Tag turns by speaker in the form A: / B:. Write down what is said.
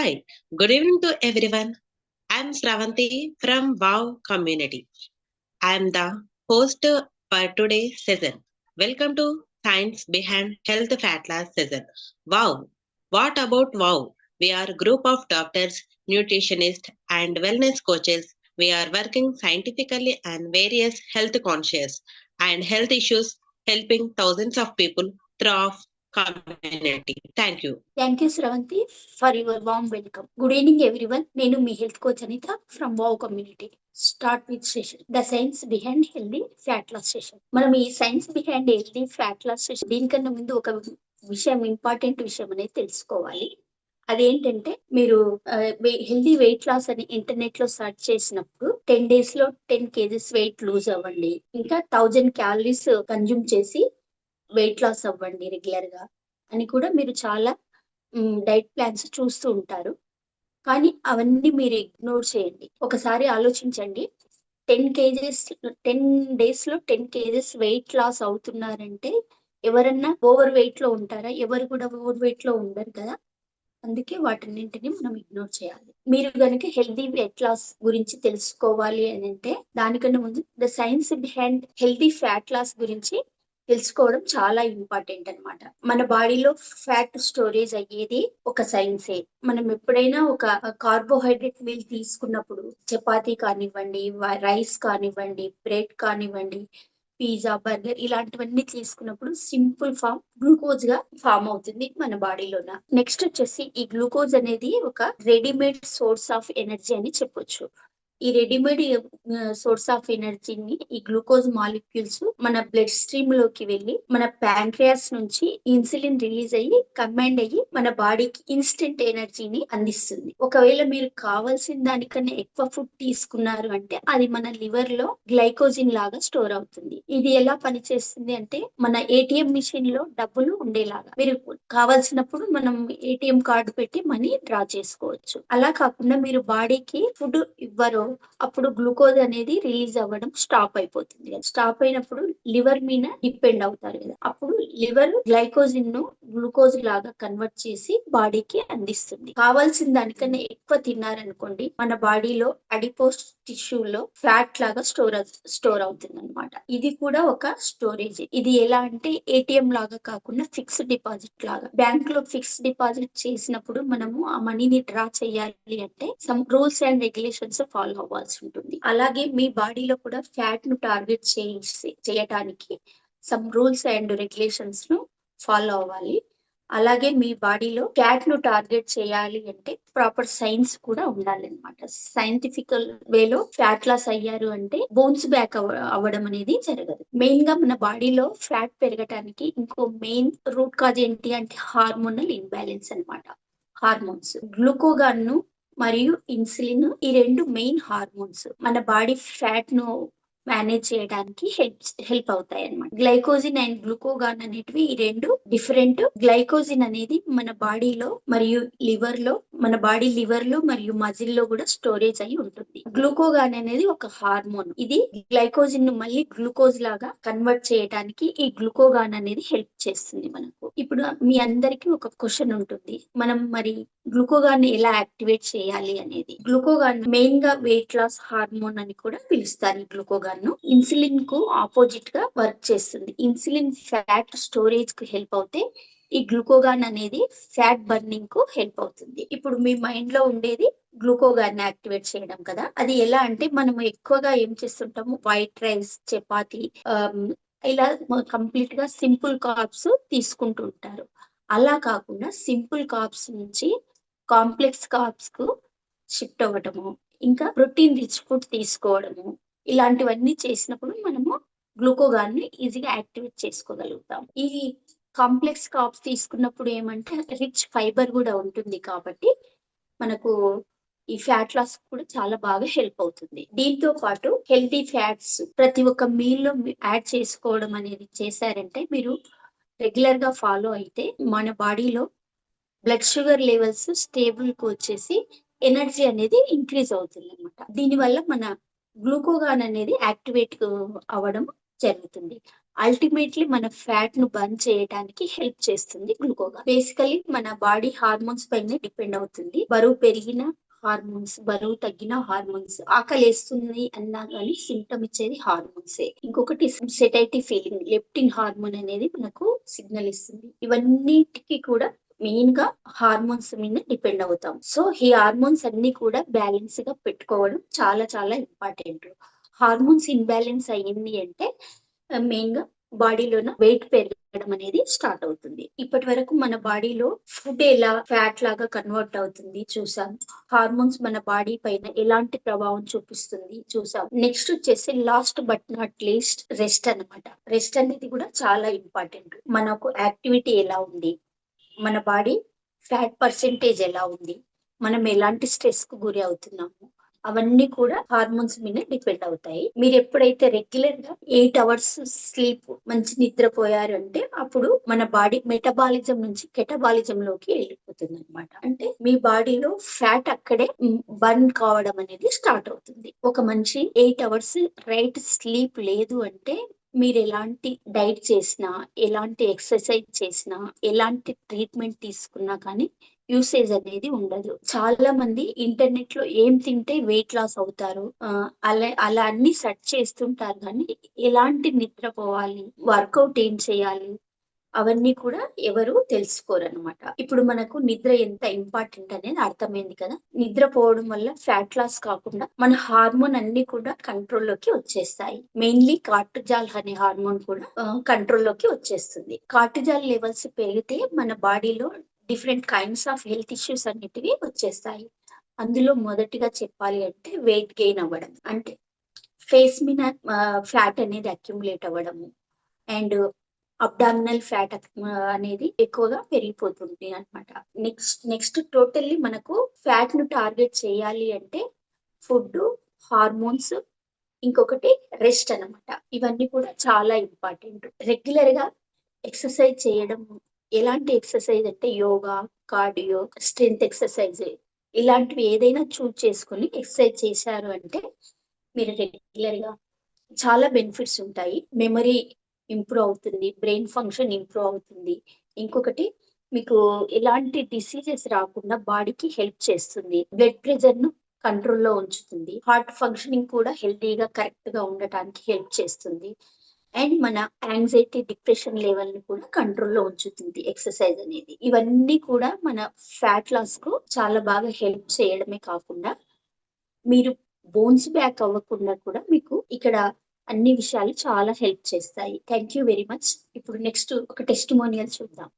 A: Hi, good evening to everyone. I'm Sravanti from WOW Community. I'm the host for today's session. Welcome to Science Behind Health Fat Loss session. Wow, what about WOW? We are a group of doctors, nutritionists, and wellness coaches. We are working scientifically on various health conscious and health issues, helping thousands of people through our community. Thank you.
B: Thank you, Sravanti, for your warm welcome. Good evening, everyone. Nenu మీ health coach Anita from wow community. Start with session the science behind healthy fat loss session. మనం ఈ science behind healthy fat loss session దీనికన్నా ముందు ఒక విషయం important విషయం అనేది తెలుసుకోవాలి. అదేంటంటే మీరు హెల్దీ వెయిట్ లాస్ అని ఇంటర్నెట్ లో సర్చ్ చేసినప్పుడు 10 days లో 10 kgs వెయిట్ లూజ్ అవ్వండి, ఇంకా 1000 calories కన్జ్యూమ్ చేసి వెయిట్ లాస్ అవ్వండి రెగ్యులర్ గా అని కూడా మీరు చాలా డైట్ ప్లాన్స్ చూస్తూ ఉంటారు. కానీ అవన్నీ మీరు ఇగ్నోర్ చేయండి. ఒకసారి ఆలోచించండి, 10 days లో 10 kgs వెయిట్ లాస్ అవుతున్నారంటే ఎవరన్నా ఓవర్ వెయిట్ లో ఉంటారా? ఎవరు కూడా ఓవర్ వెయిట్ లో ఉండరు కదా. అందుకే వాటన్నింటినీ మనం ఇగ్నోర్ చేయాలి. మీరు కనుక హెల్దీ వెయిట్ లాస్ గురించి తెలుసుకోవాలి అని అంటే దానికన్నా ముందు the science behind healthy fat loss గురించి తెలుసుకోవడం చాలా ఇంపార్టెంట్ అన్నమాట. మన బాడీలో ఫ్యాట్ స్టోరేజ్ అయ్యేది ఒక సైన్సే. మనం ఎప్పుడైనా ఒక కార్బోహైడ్రేట్ మీల్ తీసుకున్నప్పుడు చపాతీ కానివ్వండి, రైస్ కానివ్వండి, బ్రెడ్ కానివ్వండి, పిజ్జా, బర్గర్ ఇలాంటివన్నీ తీసుకున్నప్పుడు సింపుల్ ఫామ్ గ్లూకోజ్ గా ఫామ్ అవుతుంది మన బాడీలోన. నెక్స్ట్ వచ్చేసి ఈ గ్లూకోజ్ అనేది ఒక రెడీమేడ్ సోర్స్ ఆఫ్ ఎనర్జీ అని చెప్పొచ్చు. ఈ రెడీమేడ్ సోర్స్ ఆఫ్ ఎనర్జీని ఈ గ్లూకోజ్ మాలిక్యూల్స్ మన బ్లడ్ స్ట్రీమ్ లోకి వెళ్ళి మన ప్యాంక్రియాస్ నుంచి ఇన్సులిన్ రిలీజ్ అయ్యి కంబైండ్ అయ్యి మన బాడీకి ఇన్స్టెంట్ ఎనర్జీని అందిస్తుంది. ఒకవేళ మీరు కావాల్సిన దానికన్నా ఎక్కువ ఫుడ్ తీసుకున్నారు అంటే అది మన లివర్ లో గ్లైకోజిన్ లాగా స్టోర్ అవుతుంది. ఇది ఎలా పనిచేస్తుంది అంటే మన ఏటీఎం మిషన్ లో డబ్బులు ఉండేలాగా మీరు కావాల్సినప్పుడు మనం ఏటీఎం కార్డు పెట్టి మనీ డ్రా చేసుకోవచ్చు. అలా కాకుండా మీరు బాడీకి ఫుడ్ ఇవ్వరో అప్పుడు గ్లూకోజ్ అనేది రిలీజ్ అవ్వడం స్టాప్ అయిపోతుంది కదా. స్టాప్ అయినప్పుడు లివర్ మీద డిపెండ్ అవుతారు కదా. అప్పుడు లివర్ గ్లైకోజిన్ ను గ్లూకోజ్ లాగా కన్వర్ట్ చేసి బాడీకి అందిస్తుంది. కావాల్సిన దానికన్నా ఎక్కువ తిన్నారనుకోండి మన బాడీలో అడిపోస్ టిష్యూలో ఫ్యాట్ లాగా స్టోర్ అవుతుంది అనమాట. ఇది కూడా ఒక స్టోరేజ్. ఇది ఎలా అంటే ఏటీఎం లాగా కాకుండా ఫిక్స్డ్ డిపాజిట్ లాగా. బ్యాంక్ లో ఫిక్స్డ్ డిపాజిట్ చేసినప్పుడు మనము ఆ మనీని డ్రా చేయాలి అంటే some rules and regulations follow అవ్వాల్సి ఉంటుంది. అలాగే మీ బాడీలో కూడా ఫ్యాట్ ను టార్గెట్ చేయటానికి సమ్ రూల్స్ అండ్ రెగ్యులేషన్స్ ను ఫాలో అవ్వాలి. అలాగే మీ బాడీలో ఫ్యాట్ ను టార్గెట్ చేయాలి అంటే ప్రాపర్ సైన్స్ కూడా ఉండాలి అనమాట. సైంటిఫికల్ వేలో ఫ్యాట్ లాస్ అయ్యారు అంటే బౌన్స్ బ్యాక్ అవ్వడం అనేది జరగదు. మెయిన్ గా మన బాడీలో ఫ్యాట్ పెరగటానికి ఇంకో మెయిన్ రూట్ కాజ్ ఏంటి అంటే హార్మోనల్ ఇంబ్యాలెన్స్ అన్నమాట. హార్మోన్స్ గ్లూకోగాన్ ను మరియు ఇన్సులిన్ ఈ రెండు మెయిన్ హార్మోన్స్ మన బాడీ ఫ్యాట్ ను మేనేజ్ చేయడానికి హెల్ప్ అవుతాయి అన్నమాట. గ్లైకోజిన్ అండ్ గ్లూకోగాన్ అనేటివి ఈ రెండు డిఫరెంట్. గ్లైకోజిన్ అనేది మన బాడీలో మరియు మన బాడీ లివర్ లో మరియు మజిల్ లో కూడా స్టోరేజ్ అయి ఉంటుంది. గ్లూకోగాన్ అనేది ఒక హార్మోన్. ఇది గ్లైకోజిన్ ను మళ్ళీ గ్లూకోజ్ లాగా కన్వర్ట్ చేయడానికి ఈ గ్లూకోగాన్ అనేది హెల్ప్ చేస్తుంది మనకు. ఇప్పుడు మీ అందరికి ఒక క్వశ్చన్ ఉంటుంది, మనం మరి గ్లూకోగాన్ ఎలా యాక్టివేట్ చేయాలి అనేది. గ్లూకోగాన్ మెయిన్ గా వెయిట్ లాస్ హార్మోన్ అని కూడా పిలుస్తారు. ఈ గ్లూకోగాన్ ను ఇన్సులిన్ కు ఆపోజిట్ గా వర్క్ చేస్తుంది. ఇన్సులిన్ ఫ్యాట్ స్టోరేజ్ కు హెల్ప్ అవుతే ఈ గ్లూకోగాన్ అనేది ఫ్యాట్ బర్నింగ్ కు హెల్ప్ అవుతుంది. ఇప్పుడు మీ మైండ్ లో ఉండేది గ్లూకోగాన్ యాక్టివేట్ చేయడం కదా. అది ఎలా అంటే మనం ఎక్కువగా ఏం చేస్తుంటాము, వైట్ రైస్, చపాతి ఇలా కంప్లీట్ గా సింపుల్ కార్బ్స్ తీసుకుంటూ ఉంటారు. అలా కాకుండా సింపుల్ కార్బ్స్ నుంచి కాంప్లెక్స్ కార్బ్స్ కు షిఫ్ట్ అవ్వటము, ఇంకా ప్రోటీన్ రిచ్ ఫుడ్ తీసుకోవడము, ఇలాంటివన్నీ చేసినప్పుడు మనము గ్లూకోగాన్ ని ఈజీగా యాక్టివేట్ చేసుకోగలుగుతాం. ఈ కాంప్లెక్స్ కార్బ్స్ తీసుకున్నప్పుడు ఏమంటే రిచ్ ఫైబర్ కూడా ఉంటుంది కాబట్టి మనకు ఈ ఫ్యాట్ లాస్ కూడా చాలా బాగా హెల్ప్ అవుతుంది. దీంతో పాటు హెల్తీ ఫ్యాట్స్ ప్రతి ఒక్క మీల్ లో యాడ్ చేసుకోవడం అనేది చేశారంటే మీరు రెగ్యులర్ గా ఫాలో అయితే మన బాడీలో బ్లడ్ షుగర్ లెవెల్స్ స్టేబుల్ కు వచ్చేసి ఎనర్జీ అనేది ఇంక్రీజ్ అవుతుంది అనమాట. దీనివల్ల మన గ్లూకోగాన్ అనేది యాక్టివేట్ అవ్వడం జరుగుతుంది. అల్టిమేట్లీ మన ఫ్యాట్ ను బర్న్ చేయడానికి హెల్ప్ చేస్తుంది గ్లూకోగా. బేసికలీ మన బాడీ హార్మోన్స్ పైన డిపెండ్ అవుతుంది. బరువు పెరిగిన హార్మోన్స్, బరువు తగ్గిన హార్మోన్స్, ఆకలేస్తుంది అన్నా కానీ సిమ్టమ్ ఇచ్చేది హార్మోన్సే. ఇంకొకటి సెటైటీ ఫీలింగ్, లెప్టిన్ హార్మోన్ అనేది మనకు సిగ్నల్ ఇస్తుంది. ఇవన్నిటికీ కూడా మెయిన్ గా హార్మోన్స్ మీద డిపెండ్ అవుతాం. సో ఈ హార్మోన్స్ అన్ని కూడా బ్యాలెన్స్ గా పెట్టుకోవడం చాలా చాలా ఇంపార్టెంట్. హార్మోన్స్ ఇన్బ్యాలెన్స్ అయ్యింది అంటే మెయిన్ గా బాడీలోన వెయిట్ పెరగడం అనేది స్టార్ట్ అవుతుంది. ఇప్పటి వరకు మన బాడీలో ఫుడ్ ఎలా ఫ్యాట్ లాగా కన్వర్ట్ అవుతుంది చూసాం. హార్మోన్స్ మన బాడీ పైన ఎలాంటి ప్రభావం చూపిస్తుంది చూసాం. నెక్స్ట్ వచ్చేసి last but not least rest అన్నమాట. రెస్ట్ అనేది కూడా చాలా ఇంపార్టెంట్. మనకు యాక్టివిటీ ఎలా ఉంది, మన బాడీ ఫ్యాట్ పర్సెంటేజ్ ఎలా ఉంది, మనం ఎలాంటి స్ట్రెస్ కు గురి అవుతున్నాము, అవన్నీ కూడా హార్మోన్స్ మీద డిపెండ్ అవుతాయి. మీరు ఎప్పుడైతే రెగ్యులర్ గా 8 hours స్లీప్, మంచి నిద్రపోయారు అంటే అప్పుడు మన బాడీ మెటబాలిజం నుంచి కెటబాలిజం లోకి వెళ్ళిపోతుంది అనమాట. అంటే మీ బాడీలో ఫ్యాట్ అక్కడే బర్న్ కావడం అనేది స్టార్ట్ అవుతుంది. ఒక మనిషి 8 hours రైట్ స్లీప్ లేదు అంటే మీరు ఎలాంటి డైట్ చేసినా, ఎలాంటి ఎక్సర్సైజ్ చేసినా, ఎలాంటి ట్రీట్మెంట్ తీసుకున్నా కానీ యూసేజ్ అనేది ఉండదు. చాలా మంది ఇంటర్నెట్ లో ఏం తింటే వెయిట్ లాస్ అవుతారు అలా అన్ని సెర్చ్ చేస్తుంటారు, కానీ ఎలాంటి నిద్ర పోవాలి, వర్కౌట్ ఏం చేయాలి అవన్నీ కూడా ఎవరు తెలుసుకోరు అనమాట. ఇప్పుడు మనకు నిద్ర ఎంత ఇంపార్టెంట్ అనేది అర్థమైంది కదా. నిద్ర పోవడం వల్ల ఫ్యాట్ లాస్ కాకుండా మన హార్మోన్ అన్ని కూడా కంట్రోల్లోకి వచ్చేస్తాయి. మెయిన్లీ కార్టిజాల్ అనే హార్మోన్ కూడా కంట్రోల్లోకి వచ్చేస్తుంది. కార్టిజాల్ లెవెల్స్ పెరిగితే మన బాడీలో different kinds of health issues అన్నిటివి వచ్చేస్తాయి. అందులో మొదటిగా చెప్పాలి అంటే వెయిట్ గెయిన్ అవ్వడం, అంటే ఫేస్ మీద ఫ్యాట్ అనేది అక్యుములేట్ అవ్వడము, అండ్ అబ్డామినల్ ఫ్యాట్ అనేది ఎక్కువగా పెరిగిపోతుంది అనమాట. నెక్స్ట్ టోటల్లీ మనకు ఫ్యాట్ ను టార్గెట్ చేయాలి అంటే ఫుడ్, హార్మోన్స్, ఇంకొకటి రెస్ట్ అన్నమాట. ఇవన్నీ కూడా చాలా ఇంపార్టెంట్. రెగ్యులర్ గా ఎక్సర్సైజ్ చేయడం, ఎలాంటి ఎక్సర్సైజ్ అంటే యోగా, కార్డియో, స్ట్రెంత్ ఎక్సర్సైజ్ ఇలాంటివి ఏదైనా చూస్ చేసుకొని ఎక్సర్సైజ్ చేశారు అంటే మీరు రెగ్యులర్ గా చాలా బెనిఫిట్స్ ఉంటాయి. మెమరీ ఇంప్రూవ్ అవుతుంది, బ్రెయిన్ ఫంక్షన్ ఇంప్రూవ్ అవుతుంది. ఇంకొకటి మీకు ఎలాంటి డిసీజెస్ రాకుండా బాడీకి హెల్ప్ చేస్తుంది. బ్లడ్ ప్రెషర్ ను కంట్రోల్లో ఉంచుతుంది. హార్ట్ ఫంక్షనింగ్ కూడా హెల్తీగా కరెక్ట్ గా ఉండటానికి హెల్ప్ చేస్తుంది. అండ్ మన యాంగ్జైటీ, డిప్రెషన్ లెవెల్ ని కూడా కంట్రోల్లో ఉంచుతుంది ఎక్సర్సైజ్ అనేది. ఇవన్నీ కూడా మన ఫ్యాట్ లాస్ కు చాలా బాగా హెల్ప్ చేయడమే కాకుండా మీరు బోన్స్ బ్యాక్ అవ్వకుండా కూడా మీకు ఇక్కడ అన్ని విషయాలు చాలా హెల్ప్ చేస్తాయి. Thank you very much. ఇప్పుడు నెక్స్ట్ ఒక టెస్టిమోనియల్ చూద్దాం.